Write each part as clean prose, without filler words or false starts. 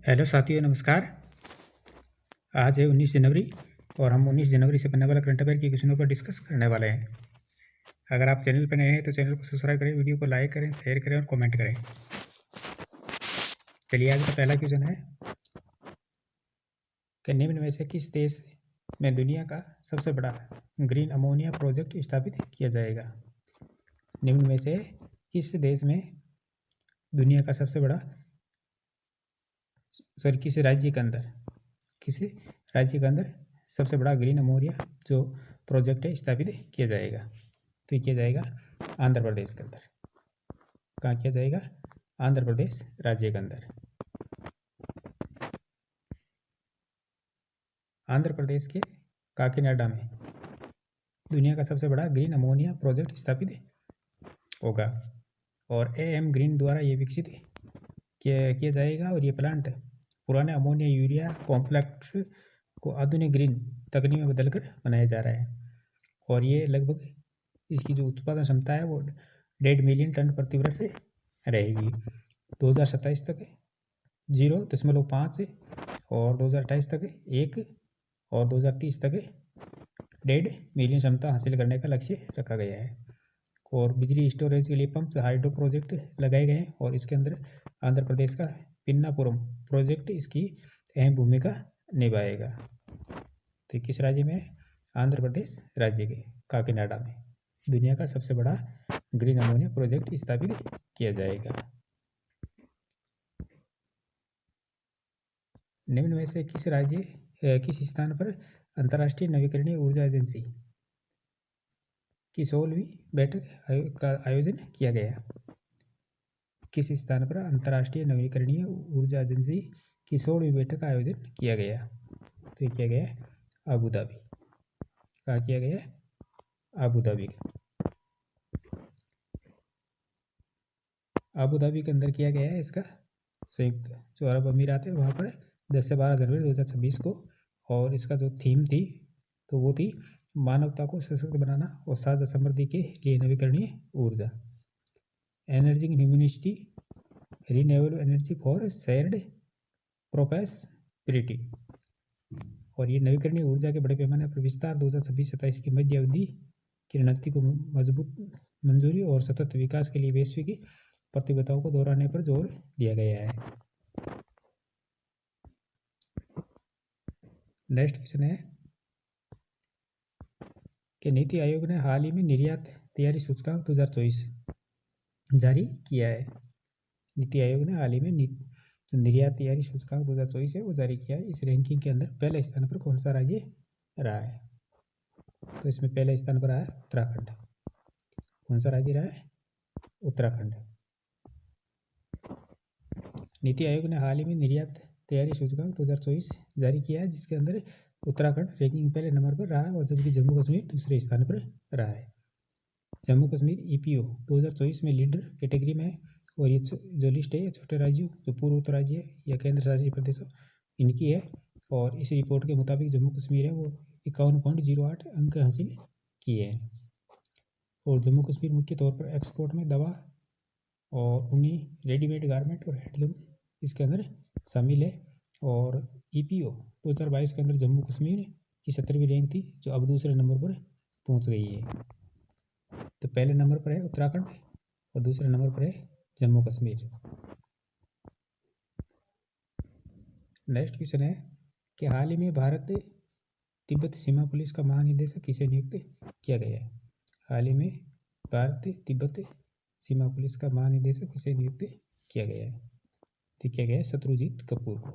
Hello साथियों, नमस्कार। आज है 19 जनवरी और हम 19 जनवरी से बनने वाला करंट अफेयर की क्वेश्चनों पर डिस्कस करने वाले हैं। अगर आप चैनल पर नए हैं तो चैनल को सब्सक्राइब करें, वीडियो को लाइक करें, शेयर करें और कमेंट करें। चलिए, आज का पहला क्वेश्चन है कि निम्न में से किस देश में दुनिया का सबसे बड़ा ग्रीन अमोनिया प्रोजेक्ट स्थापित किया जाएगा। निम्न में से किस देश में दुनिया का सबसे बड़ा किस राज्य के अंदर सबसे बड़ा ग्रीन अमोनिया जो प्रोजेक्ट है स्थापित किया जाएगा। तो ये किया जाएगा आंध्र प्रदेश के अंदर। कहाँ किया जाएगा? आंध्र प्रदेश राज्य के अंदर। आंध्र प्रदेश के काकीनाडा में दुनिया का सबसे बड़ा ग्रीन अमोनिया प्रोजेक्ट स्थापित होगा और AM ग्रीन द्वारा ये विकसित किया जाएगा। और ये प्लांट पुराने अमोनिया यूरिया कॉम्प्लेक्स को आधुनिक ग्रीन तकनीक में बदलकर बनाया जा रहा है। और ये लगभग इसकी जो उत्पादन क्षमता है वो 1.5 मिलियन टन प्रति वर्ष रहेगी। 2027 तक 0.5 और 2028 तक 1 और 2030 तक 1.5 मिलियन क्षमता हासिल करने का लक्ष्य रखा गया है। और बिजली स्टोरेज के लिए पंप हाइड्रो प्रोजेक्ट लगाए गए हैं और इसके अंदर आंध्र प्रदेश का पिन्नापुरम प्रोजेक्ट इसकी अहम भूमिका निभाएगा। तो किस राज्य में? आंध्र प्रदेश राज्य के काकीनाडा में दुनिया का सबसे बड़ा ग्रीन अमोनिया प्रोजेक्ट स्थापित किया जाएगा। निम्न में से किस स्थान पर अंतर्राष्ट्रीय नवीकरणीय ऊर्जा एजेंसी की 16वीं बैठक का आयोजन किया गया? किस स्थान पर अंतर्राष्ट्रीय नवीकरणीय ऊर्जा एजेंसी की 16वीं बैठक का आयोजन किया गया? तो ये किया गया अबू धाबी। कहाँ किया गया? Abu Dhabi. अबू धाबी के अंदर किया गया है इसका। संयुक्त जो अरब अमीरात है वहाँ पर 10 से 12 जनवरी 2026 को। और इसका जो थीम थी तो वो थी मानवता को सशक्त बनाना और साझा समृद्धि के लिए नवीकरणीय ऊर्जा, energy humanity, renewable energy for shared prosperity. और ये नवीकरणीय ऊर्जा के बड़े पैमाने पर विस्तार 2026-27 की मध्य अवधि की रणनीति को मजबूत मंजूरी और सतत विकास के लिए वैश्विक प्रतिबद्धताओं को दोहराने पर जोर दिया गया है। नेक्स्ट क्वेश्चन है कि नीति आयोग ने हाल ही में निर्यात तैयारी सूचकांक 2024 जारी किया है। नीति आयोग ने हाल ही में निर्यात तैयारी सूचकांक 2024 है वो जारी किया है। इस रैंकिंग के अंदर पहले स्थान पर कौन सा राज्य रहा है? तो इसमें पहले स्थान पर रहा है उत्तराखंड। कौन सा राज्य रहा है? उत्तराखंड। नीति आयोग ने हाल ही में निर्यात तैयारी सूचकांक 2024 जारी किया है जिसके अंदर उत्तराखंड रैंकिंग पहले नंबर पर रहा है और जबकि जम्मू कश्मीर दूसरे स्थान पर रहा है। जम्मू कश्मीर EPO 2024 में लीडर कैटेगरी में है। और ये जो लिस्ट है ये छोटे राज्यों जो पूर्वोत्तर राज्य है या केंद्र शासित प्रदेशों इनकी है। और इस रिपोर्ट के मुताबिक जम्मू कश्मीर है वो 51.08 अंक हासिल किए हैं। और जम्मू कश्मीर मुख्य तौर पर एक्सपोर्ट में दवा और ऊनी, रेडीमेड गारमेंट और हैंडलूम इसके अंदर शामिल है। और EPO 2022 के अंदर जम्मू कश्मीर की 17वीं रैंक थी जो अब दूसरे नंबर पर पहुंच गई है। तो पहले नंबर पर है उत्तराखंड और दूसरे नंबर पर है जम्मू कश्मीर। नेक्स्ट क्वेश्चन है कि हाल ही में भारत तिब्बत सीमा पुलिस का महानिदेशक किसे नियुक्त किया गया है? हाल ही में भारत तिब्बत सीमा पुलिस का महानिदेशक किसे नियुक्त किया गया है? तो किया गया है शत्रुजीत कपूर को।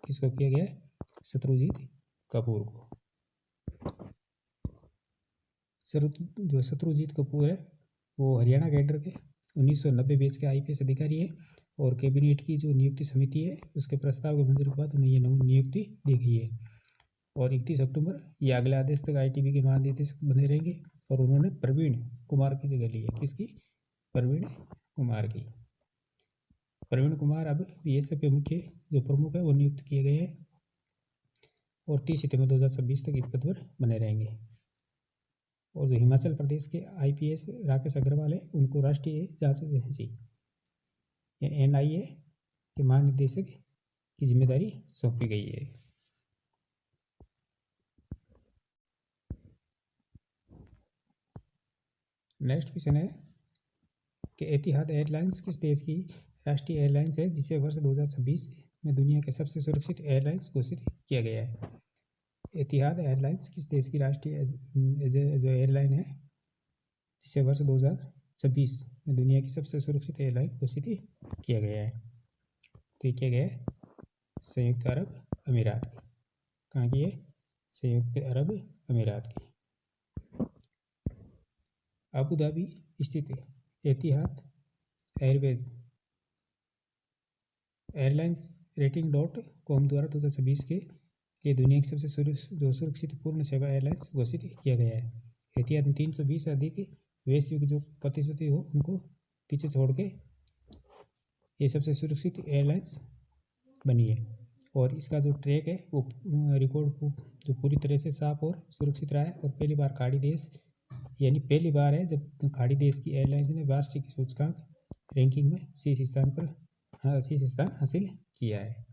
किसको किया गया है? शत्रुजीत कपूर को। जो शत्रुजीत कपूर है वो हरियाणा कैडर के 1990 बैच के IPS अधिकारी है। और कैबिनेट की जो नियुक्ति समिति है उसके प्रस्ताव के मंजूरी के बाद उन्हें ये नियुक्ति दी गई है। और 31 अक्टूबर ये अगले आदेश तक ITB के महानिदेशक बने रहेंगे। और उन्होंने प्रवीण कुमार की जगह ली है। किसकी? प्रवीण कुमार की। प्रवीण कुमार अब BSF के मुख्य जो प्रमुख है वो नियुक्त किए गए हैं और 30 सितंबर 2026 तक इस पद पर बने रहेंगे। और जो हिमाचल प्रदेश के IPS राकेश अग्रवाल है उनको राष्ट्रीय जांच एजेंसी NIA के महानिदेशक की जिम्मेदारी सौंपी गई है। नेक्स्ट क्वेश्चन है कि एतिहाद एयरलाइंस किस देश की राष्ट्रीय एयरलाइंस है जिसे वर्ष 2026 में दुनिया के सबसे सुरक्षित एयरलाइंस घोषित किया गया है। एतिहाद एयरलाइंस किस देश की राष्ट्रीय जो एयरलाइन है जिसे वर्ष 2026 में दुनिया की सबसे सुरक्षित एयरलाइन घोषित किया गया है। तो किया गया है संयुक्त अरब अमीरात की। कहाँ की है? संयुक्त अरब अमीरात की। अबू धाबी स्थित एतिहाद एयरवेज एयरलाइंस रेटिंग.com द्वारा 2026 के लिए दुनिया की सबसे सुरक्षित पूर्ण सेवा एयरलाइंस घोषित किया गया है। एतिहाद में 320 से अधिक वैश्विक जो प्रतिशत हो उनको पीछे छोड़ के ये सबसे सुरक्षित एयरलाइंस बनी है। और इसका जो ट्रैक है वो रिकॉर्ड जो पूरी तरह से साफ और सुरक्षित रहा है। और पहली बार खाड़ी देश यानी पहली बार है जब खाड़ी देश की एयरलाइंस ने वार्षिक सूचकांक रैंकिंग में शीर्ष स्थान हासिल किया है।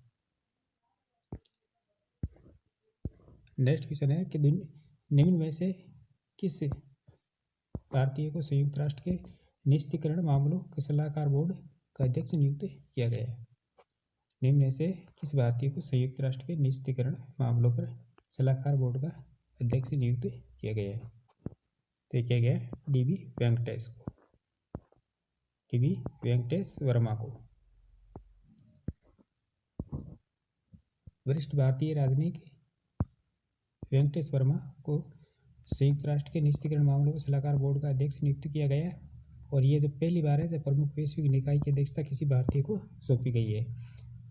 नेक्स्ट क्वेश्चन है कि निम्न में से किस भारतीय को संयुक्त राष्ट्र के निस्तीकरण मामलों के सलाहकार बोर्ड का अध्यक्ष नियुक्त किया गया है। निम्न में से किस भारतीय को संयुक्त राष्ट्र के निस्तीकरण मामलों पर सलाहकार बोर्ड का अध्यक्ष नियुक्त किया गया है? तो किया गया डी.बी. वेंकटेश को, डी.बी. वेंकटेश वर्मा को। वरिष्ठ भारतीय राजनीतिक वेंकटेश वर्मा को संयुक्त राष्ट्र के निस्तीकरण मामलों पर सलाहकार बोर्ड का अध्यक्ष नियुक्त किया गया है। और ये जब पहली बार है जब प्रमुख वैश्विक निकाय की अध्यक्षता किसी भारतीय को सौंपी गई है।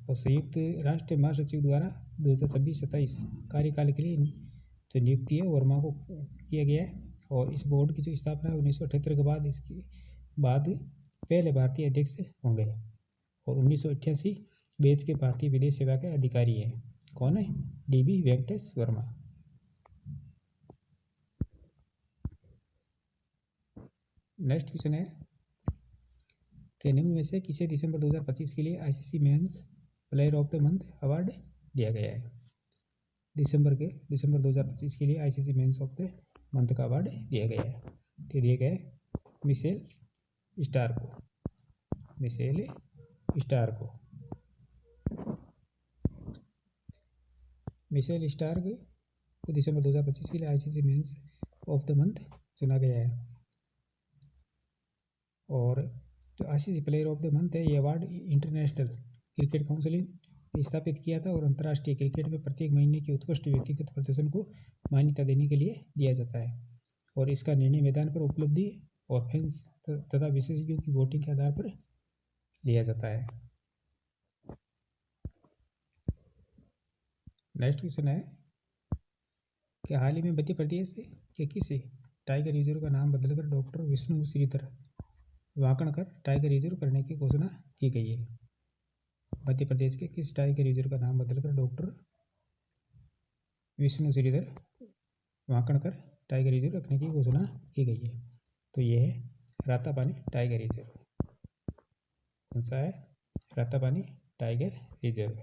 और संयुक्त राष्ट्र महासचिव द्वारा 2026-27 कार्यकाल के लिए जो नियुक्ति है वर्मा को किया गया है। और इस बोर्ड की जो स्थापना है 1978 के बाद इसके बाद पहले भारतीय अध्यक्ष होंगे। और 1988 बैच के भारतीय विदेश सेवा के अधिकारी हैं। कौन है? DB. Venkatesh Verma. Next question है कि निम्न में से किसे दिसंबर 2025 के लिए ICC men's player of the month award दिया गया है? दिसंबर 2025 के लिए ICC men's of the month का अवार्ड दिया गया है। तो दिया गया है मिशेल स्टार्क को, मिशेल स्टार्क को। मिशेल स्टार्क को दिसंबर 2025 के लिए ICC men's of the month चुना गया है। और जो ICC player of the month है ये अवार्ड इंटरनेशनल क्रिकेट काउंसिल ने स्थापित किया था। और अंतर्राष्ट्रीय क्रिकेट में प्रत्येक महीने के उत्कृष्ट व्यक्तिगत प्रदर्शन को मान्यता देने के लिए दिया जाता है। और इसका निर्णय मैदान पर उपलब्धि और फैंस तथा विशेषज्ञों की वोटिंग के आधार पर लिया जाता है। नेक्स्ट क्वेश्चन है कि हाल ही में मध्य प्रदेश के किस टाइगर रिजर्व का नाम बदलकर doctor Vishnu Shridhar Wakankar tiger reserve करने की घोषणा की गई है? मध्य प्रदेश के किस टाइगर रिजर्व का नाम बदलकर doctor Vishnu Shridhar Wakankar tiger reserve रखने की घोषणा की गई है? तो ये है रातापानी टाइगर रिजर्व। कौन सा है? Ratapani tiger reserve.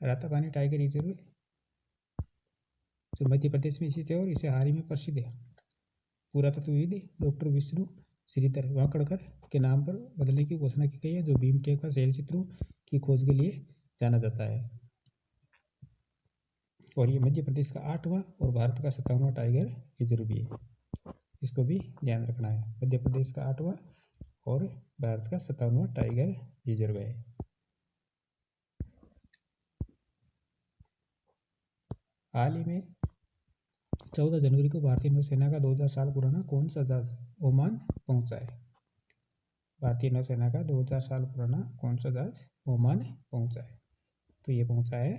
Ratapani tiger reserve जो मध्य प्रदेश में स्थित है और इसे हाल ही में प्रसिद्ध है पुरातत्वविद डॉक्टर विष्णु श्रीधर वाकणकर के नाम पर बदलने की घोषणा की गई है, जो भीमटेक व शैल चित्रों की खोज के लिए जाना जाता है। और ये मध्य प्रदेश का 8वां और भारत का 57वां टाइगर रिजर्व भी है। इसको भी ध्यान रखना है। मध्य प्रदेश का 8वां और भारत का 57वां टाइगर रिजर्व है। हाल ही में 14 जनवरी को भारतीय नौसेना का 2000 साल पुराना कौन सा जहाज ओमान पहुंचा है? भारतीय नौसेना का 2000 साल पुराना कौन सा जहाज ओमान पहुंचा है? तो ये पहुंचा है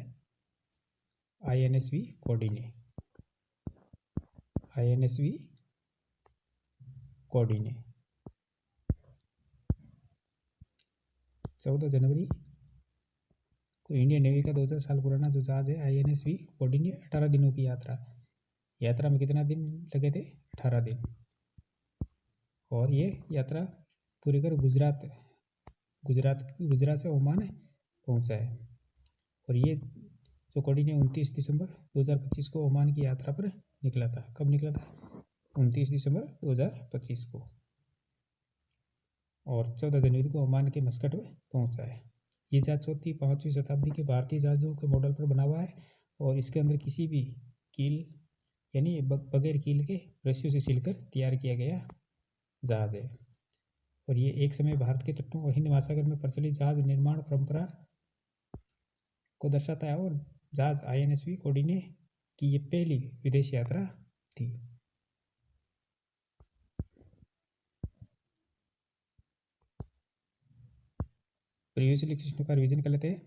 INSV कोर्डिने। INSV कोर्डिने 14 जनवरी को इंडियन नेवी का 2000 साल पुराना जो जहाज है INSV कोर्डिने 18 दिनों की यात्रा में कितना दिन लगे थे? 18 दिन। और ये यात्रा पूरी कर गुजरात गुजरात से ओमान पहुंचा है। और ये जो कोडी ने 29 दिसंबर 2025 को ओमान की यात्रा पर निकला था। कब निकला था? 29 दिसंबर 2025 को। और 14 जनवरी को ओमान के मस्कट में पहुंचा है। ये जहाज 4वीं-5वीं शताब्दी के भारतीय जहाज़ों के मॉडल पर बना हुआ है और इसके अंदर किसी भी कील यानी बगैर कील के रस्सियों से सिलकर तैयार किया गया जहाज़ है। और ये एक समय भारत के तटों और हिंद महासागर में प्रचलित जहाज निर्माण परंपरा को दर्शाता है। और जहाज INSV कोडी की ये पहली विदेश यात्रा थी। प्रीवियसली कृष्णकार रिवीजन कर लेते हैं।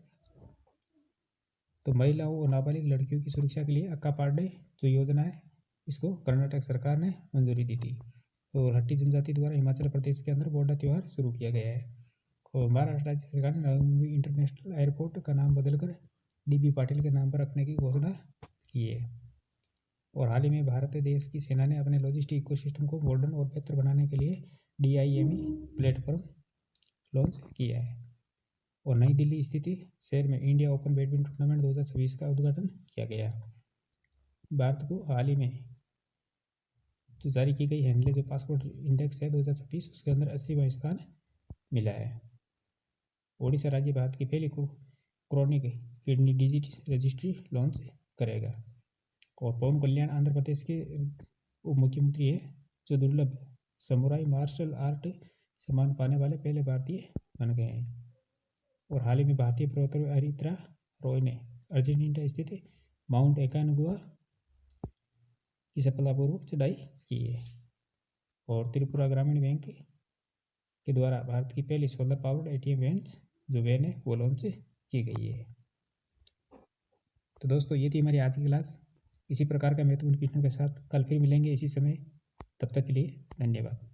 तो महिलाओं और नाबालिग लड़कियों की सुरक्षा के लिए अक्का पार्डे जो योजना है इसको कर्नाटक सरकार ने मंजूरी दी थी। और हट्टी जनजाति द्वारा हिमाचल प्रदेश के अंदर बोडा त्यौहार शुरू किया गया है। और महाराष्ट्र राज्य सरकार ने नवी मुंबई इंटरनेशनल एयरपोर्ट का नाम बदलकर DB पाटिल के नाम पर रखने की घोषणा की है। और हाल ही में भारत देश की सेना ने अपने लॉजिस्टिक इकोसिस्टम को मॉडर्न और बेहतर बनाने के लिए DIME प्लेटफॉर्म लॉन्च किया है। और नई दिल्ली स्थित शहर में इंडिया ओपन बैडमिंटन टूर्नामेंट 2026 का उद्घाटन किया गया। भारत को हाल ही में जो जारी की गई हैंडले जो पासपोर्ट इंडेक्स है 2026 उसके अंदर 80वां स्थान मिला है। ओडिशा राज्य भारत की पहली chronic kidney disease registry launch करेगा। और पवन कल्याण आंध्र प्रदेश के उप मुख्यमंत्री है जो दुर्लभ समुराई मार्शल आर्ट सम्मान पाने वाले पहले भारतीय बन गए हैं। और हाल ही में भारतीय पर्वतारोही अरित्रा रॉय ने अर्जेंटीना स्थित माउंट एकानगुआ की सफलतापूर्वक चढ़ाई की है। और त्रिपुरा ग्रामीण बैंक के द्वारा भारत की पहली सोलर पावर्ड ATM वैन है वो लॉन्च की गई है। तो दोस्तों ये थी हमारी आज की क्लास। इसी प्रकार का महत्वपूर्ण क्वेश्चनों के साथ कल फिर मिलेंगे इसी समय। तब तक के लिए धन्यवाद।